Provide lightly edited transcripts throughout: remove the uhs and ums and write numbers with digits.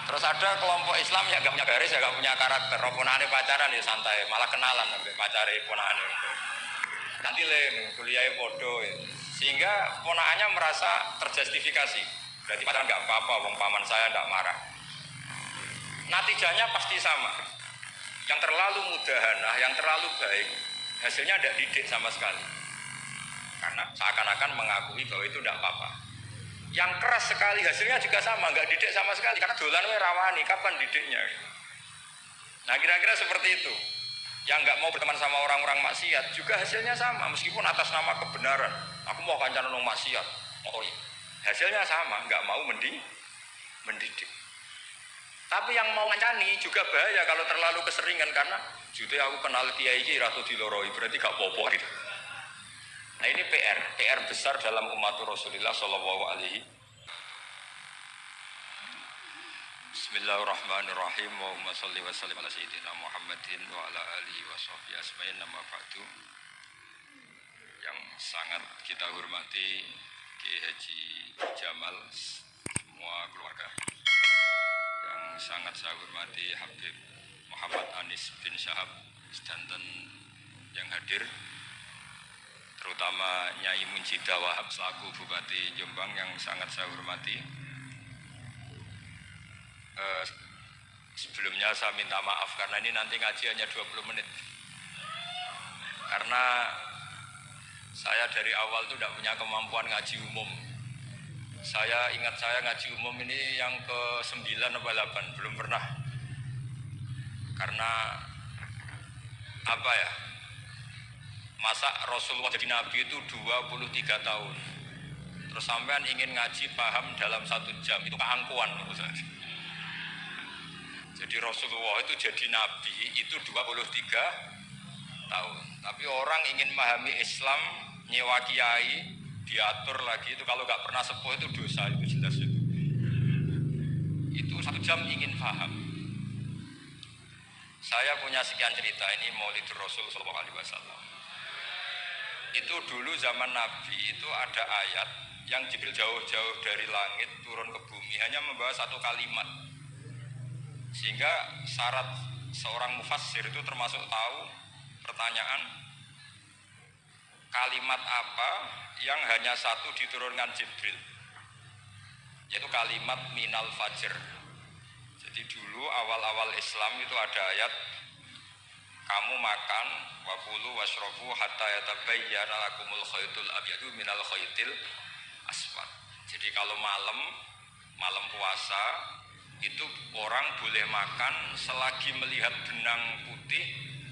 Terus ada kelompok Islam yang gak punya garis, ya gak punya karakter. Ponakane pacaran ya santai, malah kenalan sampai pacare ponakane. Nanti kuliahnya bodoh, ya. Sehingga ponakannya merasa terjustifikasi. Berarti pacaran gak apa-apa, wong paman saya gak marah. Natijanya pasti sama. Yang terlalu mudahanah, yang terlalu baik, hasilnya tidak didik sama sekali. Karena seakan-akan mengakui bahwa itu tidak apa-apa. Yang keras sekali hasilnya juga sama, nggak didik sama sekali. Karena dolan rawani, kapan didiknya? Nah kira-kira seperti itu. Yang nggak mau berteman sama orang-orang maksiat juga hasilnya sama, meskipun atas nama kebenaran. Aku mau kancanan orang maksiat, oh iya. Hasilnya sama, nggak mau mendidik. Tapi yang mau ngancani juga bahaya kalau terlalu keseringan, karena jute aku kenal kiai iki ratu diloroi, berarti gak popo gitu. Nah ini PR besar dalam umat Rasulullah Shallallahu Alaihi. Bismillahirrahmanirrahim. Allahumma sholli wa sallim ala sayyidina Muhammadin wa ala alihi wa sahbihi asma'in nama ba'du. Yang sangat kita hormati Kiai Haji Jamal, semua keluarga. Yang sangat saya hormati Habib Muhammad Anis bin Syahab sedanten yang hadir, terutama Nyai Munjidah Wahab selaku Bupati Jombang yang sangat saya hormati. Sebelumnya saya minta maaf karena ini nanti ngaji hanya 20 menit. Karena saya dari awal itu tidak punya kemampuan ngaji umum. Saya ingat saya ngaji umum ini yang ke-9 atau 8, belum pernah. Karena apa ya? Masa Rasulullah jadi Nabi itu 23 tahun. Terus sampean ingin ngaji paham dalam 1 jam, itu keangkuhan. Jadi Rasulullah itu jadi Nabi itu 23 tahun. Tapi orang ingin memahami Islam, nyewa kiai, diatur lagi, itu kalau nggak pernah sepuh itu dosa, itu jelas itu. Itu 1 jam ingin paham. Saya punya sekian cerita, ini Maulidur Rasul Sallallahu Alaihi Wasallam. Itu dulu zaman Nabi itu ada ayat yang Jibril jauh-jauh dari langit turun ke bumi hanya membawa 1 kalimat, sehingga syarat seorang mufassir itu termasuk tahu pertanyaan kalimat apa yang hanya 1 diturunkan Jibril, yaitu kalimat minal fajr. Jadi dulu awal-awal Islam itu ada ayat kamu makan wakulu washrobu hatta yatabayyana lakumul khaytul abyadu minal khaytil aswad. Jadi kalau malam puasa itu orang boleh makan selagi melihat benang putih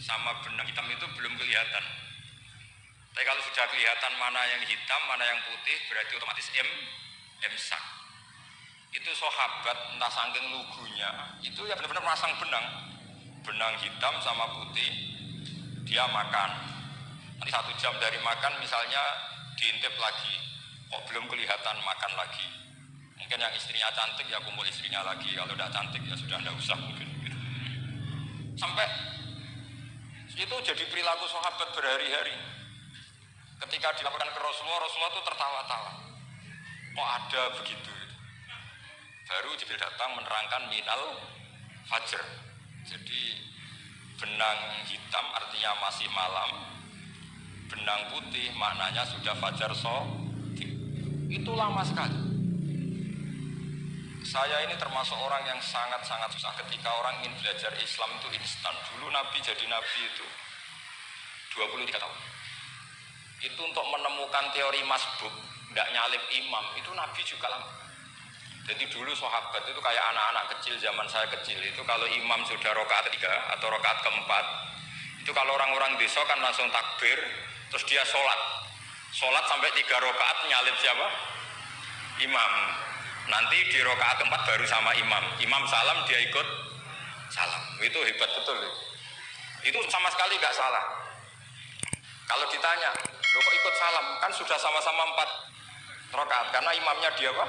sama benang hitam itu belum kelihatan. Tapi kalau sudah kelihatan mana yang hitam, mana yang putih, berarti otomatis imsak. Itu sahabat entah saking lugunya, itu ya benar-benar masang benang hitam sama putih, dia makan. Nanti 1 jam dari makan misalnya diintip lagi, kok belum kelihatan, makan lagi. Mungkin yang istrinya cantik ya kumpul istrinya lagi, kalau tidak cantik ya sudah tidak usah mungkin. Sampai itu jadi perilaku sahabat berhari-hari. Ketika dilaporkan ke Rasulullah, Rasulullah itu tertawa-tawa. Kok ada begitu? Baru Jibril datang menerangkan minal fajr. Jadi benang hitam artinya masih malam, benang putih maknanya sudah fajar shadiq. Itu lama sekali. Saya ini termasuk orang yang sangat-sangat susah ketika orang ingin belajar Islam itu instan. Dulu Nabi jadi Nabi itu 23 tahun. Itu untuk menemukan teori masbuk, tidak nyalip imam, itu Nabi juga lama. Jadi dulu sahabat itu kayak anak-anak kecil zaman saya kecil itu, kalau imam sudah rakaat 3 atau rakaat keempat, itu kalau orang-orang desa kan langsung takbir, terus dia sholat sampai 3 rakaat nyalip siapa? Imam. Nanti di rakaat keempat baru sama imam salam dia ikut salam. Itu hebat betul. Itu sama sekali nggak salah. Kalau ditanya, lo kok ikut salam? Kan sudah sama-sama 4 rakaat, karena imamnya dia apa?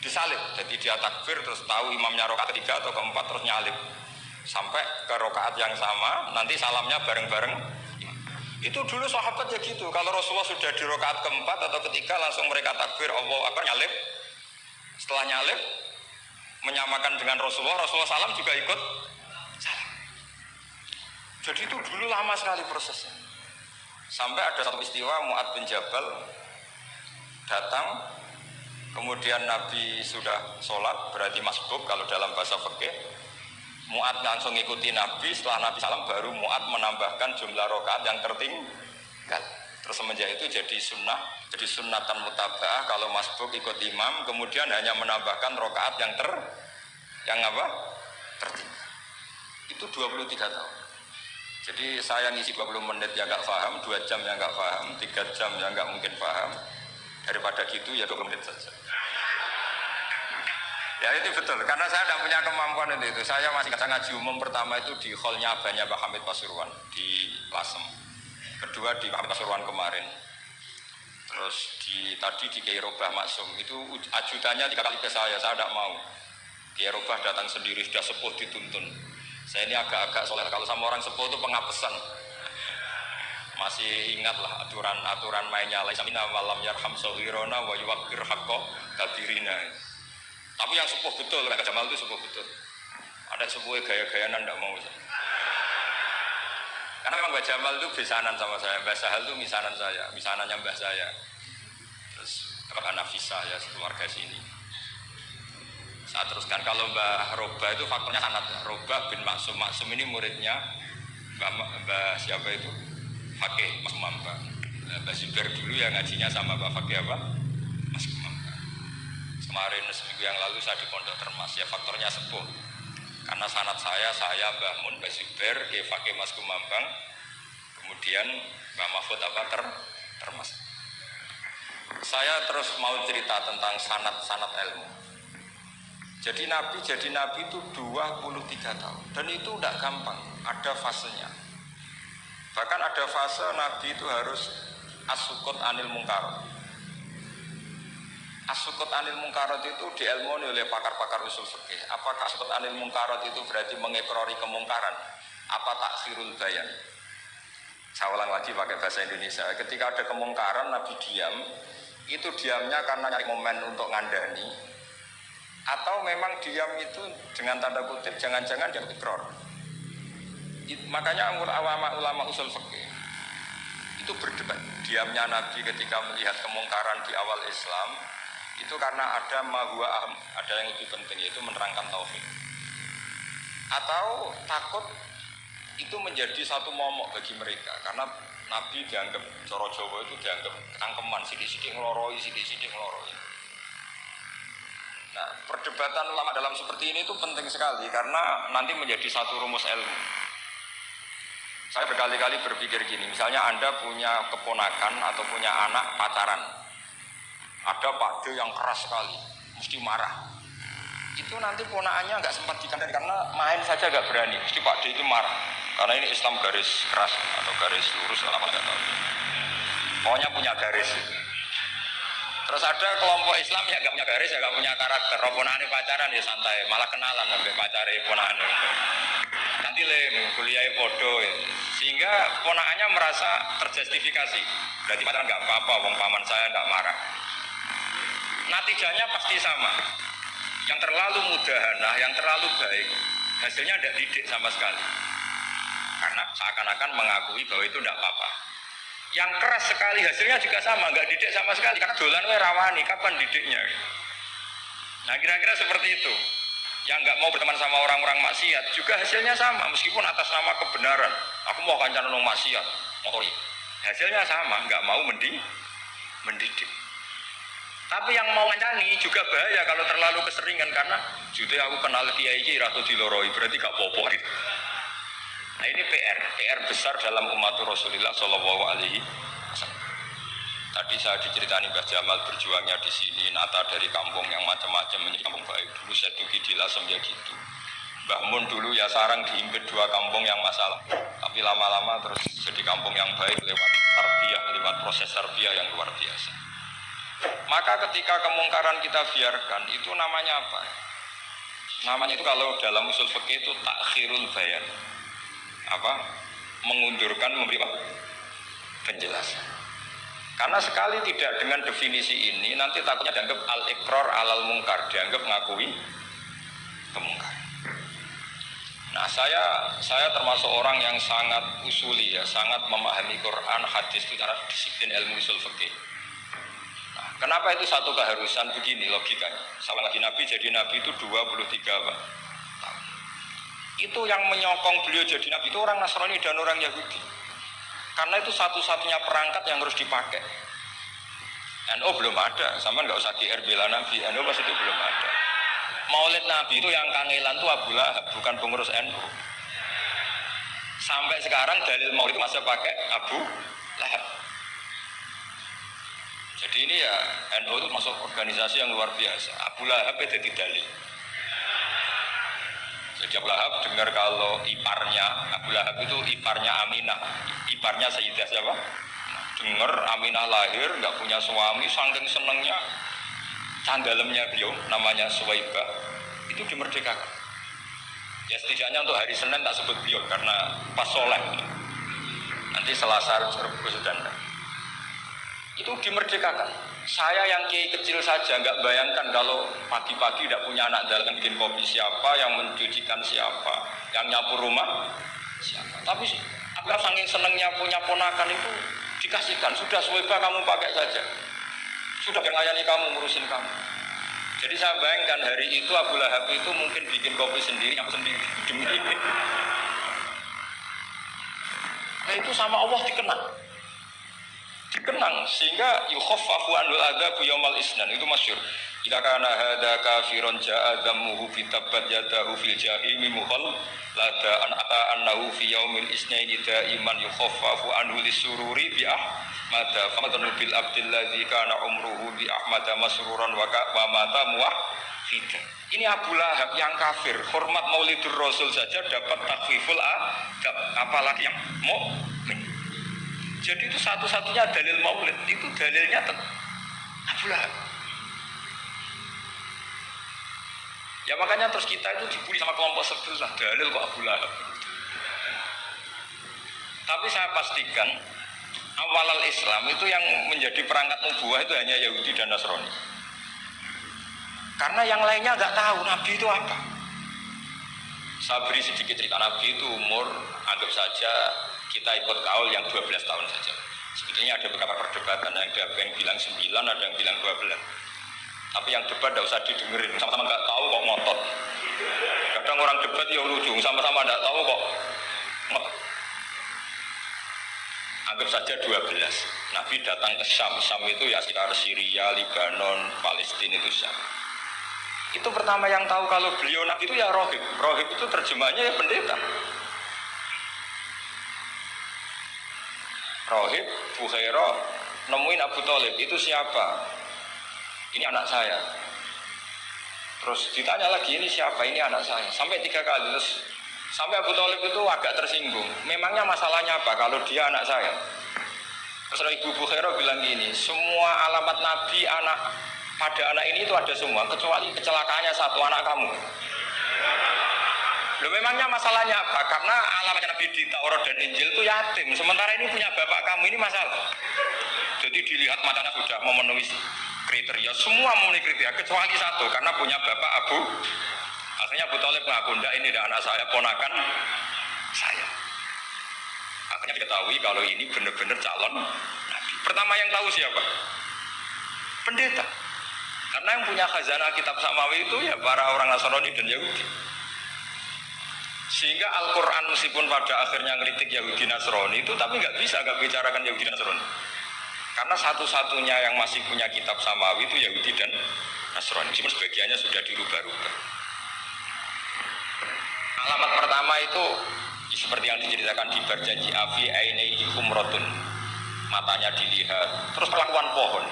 Disalib. Jadi dia takbir terus tahu imamnya rakaat 3 atau keempat terus nyalip sampai ke rakaat yang sama, nanti salamnya bareng-bareng. Itu dulu sahabat ya gitu. Kalau Rasulullah sudah di rakaat keempat atau ketiga langsung mereka takbir Allahu Akbar, nyalip. Setelah nyalip menyamakan dengan Rasulullah, Rasulullah salam juga ikut salam. Jadi itu dulu lama sekali prosesnya. Sampai ada satu istiwa Mu'ad bin Jabal datang, kemudian Nabi sudah sholat, berarti masbuk kalau dalam bahasa fikih. Mu'ad langsung ikuti Nabi, setelah Nabi salam baru Mu'ad menambahkan jumlah rakaat yang tertinggal. Terus semenjak itu jadi sunnah, jadi sunnatan mutaba'ah kalau masbuk ikut imam, kemudian hanya menambahkan rakaat yang tertinggal. Itu 23 tahun. Jadi saya ngisi 20 menit yang nggak paham, 2 jam yang nggak paham, 3 jam yang nggak mungkin paham. Daripada gitu ya 20 menit saja. Ya itu betul, karena saya tidak punya kemampuan itu. Saya masih ngaji umum pertama itu di hallnya Abahnya Pak Hamid Pasuruan di Lasem. Kedua di Pak Hamid Pasuruan kemarin. Terus tadi di Kiai Robah Maksum itu ajudannya 3 kali ke saya tidak mau. Kiai Robah datang sendiri, sudah sepuh dituntun. Saya ini agak-agak soleh, kalau sama orang sepuh itu pengapesan. Masih ingatlah aturan mainnya laisa minna walam yarham saghirana wa yuwaqqir haqqo kabirina. Tapi yang sepuh betul, kayak Jamal itu sepuh betul. Ada sepuh gaya-gayanan tidak mau. Karena memang Mbak Jamal itu besanan sama saya, Mbak Sahal itu misanan saya, misanannya Mbah saya. Terus Mbak Nafisa ya keluarga sini. Saya teruskan, kalau Mbah Roba itu faktornya sanad. Roba bin Maksum, Maksum ini muridnya Mbah siapa itu? Fakih Mas Kumambang. Mbah Zubair dulu yang ngajinya sama Mbah Fakih apa? Mas Kumambang. Kemarin seminggu yang lalu saya di Pondok Termas, ya faktornya sepuh. Karena sanad saya Mbah Mun, Mbah Zubair, Fakih Mas Kumambang, kemudian Mbah Mahfud apa Termas. Saya terus mau cerita tentang sanad ilmu. Jadi Nabi itu 23 tahun dan itu tidak gampang, ada fasenya. Bahkan ada fase Nabi itu harus as-sukut anil mungkarat. As-sukut anil mungkarat itu diilmoni oleh pakar-pakar usul fikih. Apakah as-sukut anil mungkarat itu berarti mengikrari kemungkaran? Apa takhirul bayan? Saya ulang lagi pakai bahasa Indonesia. Ketika ada kemungkaran Nabi diam, itu diamnya karena nyari momen untuk ngandani, atau memang diam itu dengan tanda kutip jangan-jangan dia ikrar. Makanya ulama usul fikih itu berdebat. Diamnya Nabi ketika melihat kemungkaran di awal Islam itu karena ada mahwa aham, ada yang lebih penting yaitu menerangkan tauhid. Atau takut itu menjadi satu momok bagi mereka karena Nabi dianggap coro Jawa itu dianggap ketangkeman, sidik-sidik ngeloroi. Nah, perdebatan ulama dalam seperti ini itu penting sekali karena nanti menjadi satu rumus ilmu. Saya berkali-kali berpikir gini, misalnya Anda punya keponakan atau punya anak pacaran, ada pakde yang keras sekali, mesti marah. Itu nanti ponakannya nggak sempat dikandani karena main saja nggak berani, mesti pakde itu marah. Karena ini Islam garis keras atau garis lurus, apa nggak tahu. Pokoknya punya garis. Terus ada kelompok Islam yang nggak punya garis, ya nggak punya karakter. Ponakannya pacaran ya santai, malah kenalan sampai pacare ponakannya. Nanti kuliah bodoh, sehingga ponakannya merasa terjustifikasi. Berarti pacaran nggak apa-apa, wong paman saya nggak marah. Natijanya pasti sama. Yang terlalu mudahanah, yang terlalu baik, hasilnya tidak didik sama sekali. Karena seakan-akan mengakui bahwa itu tidak apa-apa. Yang keras sekali hasilnya juga sama, nggak didik sama sekali. Karena dolan we rawani, kapan didiknya? Nah kira-kira seperti itu. Yang nggak mau berteman sama orang-orang maksiat juga hasilnya sama, meskipun atas nama kebenaran. Aku mau kancan nong maksiat, hasilnya sama, nggak mau mendidik. Tapi yang mau ngancani juga bahaya kalau terlalu keseringan karena justru aku kenal kiai iki ratu diloroi berarti gak popo gitu. Nah ini PR besar dalam umat Rasulullah Shallallahu Alaihi Wasallam. Tadi saya diceritani Mbah Jamal berjuangnya di sini, nata dari kampung yang macam-macam menjadi kampung baik. Dulu saya dugi di Lasem ya gitu. Mbah Mun dulu ya sarang diimpit 2 kampung yang masalah, tapi lama-lama terus jadi kampung yang baik lewat tarbiyah, lewat proses tarbiyah yang luar biasa. Maka ketika kemungkaran kita biarkan, itu namanya apa? Namanya itu kalau dalam usul fikih itu takhirul bayan. Mengundurkan memberi penjelasan. Karena sekali tidak dengan definisi ini nanti takutnya dianggap al-iqrar alal mungkar, dianggap ngakui Nah, saya termasuk orang yang sangat usuli ya, sangat memahami Quran, hadis secara disiplin ilmu usul fikih. Nah, kenapa itu satu keharusan begini logikanya? Selagi Nabi jadi Nabi itu 23 tahun. Itu yang menyokong beliau jadi Nabi itu orang Nasrani dan orang Yahudi. Karena itu satu-satunya perangkat yang harus dipakai. NU belum ada, sama nggak usah GR bela Nabi, NU pas itu belum ada. Maulid Nabi itu yang kangelan itu Abu Lahab, bukan pengurus NU. Sampai sekarang dalil Maulid masih pakai Abu Lahab. Jadi ini ya NU itu masuk organisasi yang luar biasa. Abu Lahab itu jadi dalil. Jadi Abu Lahab dengar kalau iparnya Abu Lahab itu iparnya Aminah, iparnya Sayyidah siapa? Dengar Aminah lahir nggak punya suami, saking senengnya candalemnya beliau namanya Suwaibah itu dimerdekakan. Ya setidaknya untuk hari Senin tak sebut beliau karena pas soleh. Nanti Selasa Rebus dan itu dimerdekakan. Saya yang kiai kecil saja nggak bayangkan kalau pagi-pagi tidak punya anak dalam bikin kopi siapa, yang mencucikan siapa, yang nyapu rumah siapa. Tapi agar saking senengnya punya ponakan itu dikasihkan. Sudah Suwaibah kamu pakai saja. Sudah melayani kamu, ngurusin kamu. Jadi saya bayangkan hari itu Abu Lahab itu mungkin bikin kopi sendiri, yang sendiri demi ini. Nah itu sama Allah dikenang sehingga yukhaffafu anil adzab yaumal isnan itu masyhur. Jika kana hadza kafiron ja'a dhammuhu bi tabbat yadahu fil jahimi muhal lada an ata annahu fi yaumil isnaini daiman yukhaffafu anhu lisururi bi ahmada famadun bil abdil ladzi kana umruhu bi ahmada masruran wa mata muwahhid. Ini Abu Lahab yang kafir, hormat Maulidur Rasul saja dapat takfiful adab, apalagi yang mukmin. Jadi itu satu-satunya dalil Maulid, itu dalilnya Abu Lahab. Ya makanya terus kita itu dibully sama kelompok sebelah, dalil kok Abu Lahab. Tapi saya pastikan awal Islam itu yang menjadi perangkat nubuah itu hanya Yahudi dan Nasrani. Karena yang lainnya nggak tahu Nabi itu apa. Saya beri sedikit cerita Nabi itu umur, anggap saja kita ikut kaul yang 12 tahun saja. Sebetulnya ada beberapa perdebatan, ada yang bilang 9, ada yang bilang 12. Tapi yang debat tidak usah didengerin, sama-sama nggak tahu kok ngotot. Kadang orang debat ya lucu, sama-sama nggak tahu kok ngotot. Anggap saja 12. Nabi datang ke Syam. Syam itu ya sekitar Syria, Lebanon, Palestina itu Syam. Itu pertama yang tahu kalau beliau Nabi itu ya rohib. Rohib itu terjemahnya ya pendeta. Rohib, Bukhairah, nemuin Abu Thalib, itu siapa? Ini anak saya. Terus ditanya lagi, ini siapa? Ini anak saya. Sampai 3 kali, terus sampai Abu Thalib itu agak tersinggung. Memangnya masalahnya apa kalau dia anak saya? Terus Ibu Bukhairah bilang gini, semua alamat Nabi pada anak ini itu ada semua, kecuali kecelakaannya satu, anak kamu. Loh memangnya masalahnya apa? Karena alamatnya Nabi di Taurat dan Injil itu yatim. Sementara ini punya bapak kamu, ini masalah. Jadi dilihat matanya sudah memenuhi kriteria, semua memenuhi kriteria kecuali satu, karena punya bapak Abu. Akhirnya Abu Thalib ngaku, enggak, ini tidak anak saya, ponakan saya. Akhirnya diketahui kalau ini benar-benar calon Nabi. Pertama yang tahu siapa? Pendeta. Karena yang punya khazanah kitab Samawi itu ya para orang Nasrani dan Yahudi. Sehingga Al-Quran meskipun pada akhirnya ngeritik Yahudi Nasrani itu, tapi nggak bisa nggak bicarakan Yahudi Nasrani. Karena satu-satunya yang masih punya kitab Samawi itu Yahudi dan Nasrani. Meskipun sebagiannya sudah dirubah-rubah. Alamat pertama itu seperti yang diceritakan di berjanji Afi Ainaihi Humrotun, matanya dilihat. Terus perlakuan pohon.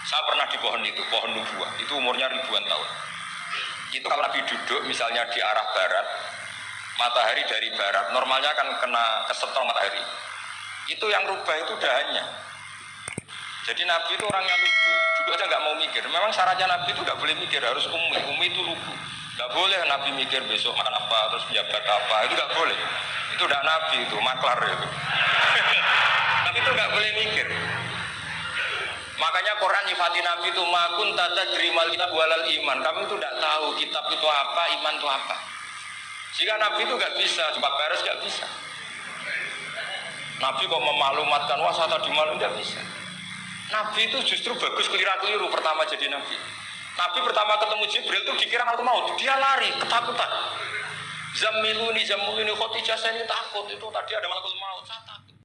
Saya pernah di pohon itu, pohon nubuah. Itu umurnya ribuan tahun. Itu kalau Nabi duduk misalnya di arah barat, matahari dari barat, normalnya kan kena kesetrum matahari. Itu yang rubah itu dahannya. Jadi Nabi itu orangnya lugu, duduk aja nggak mau mikir. Memang syaratnya Nabi itu nggak boleh mikir, harus umi itu lugu. Nggak boleh Nabi mikir besok makan apa, terus jabat apa, itu nggak boleh. Itu udah Nabi, itu maklar itu. Nabi itu nggak boleh mikir. Makanya Quran nyifati Nabi itu makun tata jerimal kitab walal iman. Kami itu tidak tahu kitab itu apa, iman itu apa. Jika Nabi itu nggak bisa, cepat beres nggak bisa. Nabi kok memaklumatkan wah saya tadi malu nggak bisa. Nabi itu justru bagus keliru pertama jadi Nabi. Nabi pertama ketemu Jibril itu dikira malaikat maut, dia lari ketakutan. Zamiluni Khadijah saya ini takut itu tadi ada malaikat maut.